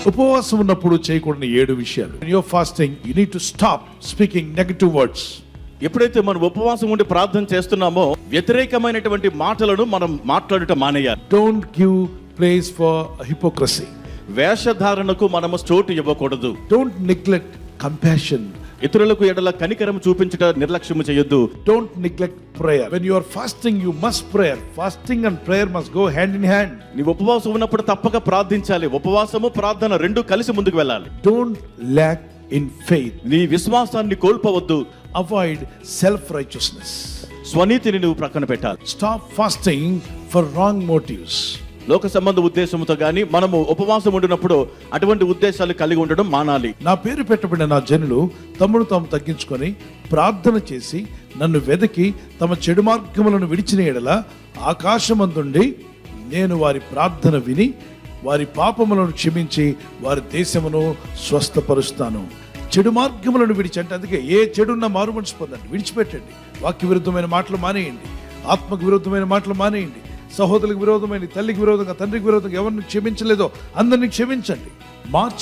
ఉపవాసం ఉన్నప్పుడు చేయకూడని 7 విషయాలు. When you're fasting, you need to stop speaking negative words. ఎప్పుడైతే మనం ఉపవాసం ఉండి ప్రార్థన చేస్తున్నామో వ్యతిరేకమైనటువంటి మాటలను మనం మాట్లాడటం మానేయాలి. Don't give place for hypocrisy. వేషధారణకు మనము చోటు ఇవ్వకూడదు. Don't neglect compassion. ఇతరులకు ఎడల కనికరం చూపించుట నిర్లక్ష్యం చేయొద్దు. Don't neglect prayer. When you are fasting, you must pray. Fasting and prayer must go hand in hand. నీవు ఉపవాసం ఉన్నప్పుడు తప్పక ప్రార్థించాలి. ఉపవాసము ప్రార్థన రెండు కలిసి ముందుకు వెళ్ళాలి. Don't lack in faith. నీ విశ్వాసాన్ని కోల్పోవద్దు. Avoid self-righteousness. స్వనీతిని నువ్వు ప్రక్కన పెట్టాలి. Stop fasting for wrong motives. లోక సంబంధ ఉద్దేశంతో గాని మనము ఉపవాసం ఉండినప్పుడు అటువంటి ఉద్దేశాలు కలిగి ఉండడం మానాలి. నా పేరు పెట్టబడిన నా జనులు తమను తాము తగ్గించుకొని ప్రార్థన చేసి నన్ను వెదకి తమ చెడు మార్గములను విడిచిన ఎడల ఆకాశమందుండి నేను వారి ప్రార్థన విని వారి పాపములను క్షమించి వారి దేశమును స్వస్థపరుస్తాను. చెడు మార్గములను విడిచి అంటే అందుకే ఏ చెడున్న మారు మనసు పొందండి, విడిచిపెట్టండి. వాక్య విరుద్ధమైన మాటలు మానేయండి, ఆత్మకు విరుద్ధమైన మాటలు మానేయండి. సహోదరులకు విరోధమైన, తల్లికి విరోధంగా, తండ్రికి విరోధంగా ఎవరిని క్షమించలేదో అందరినీ క్షమించండి. మార్చి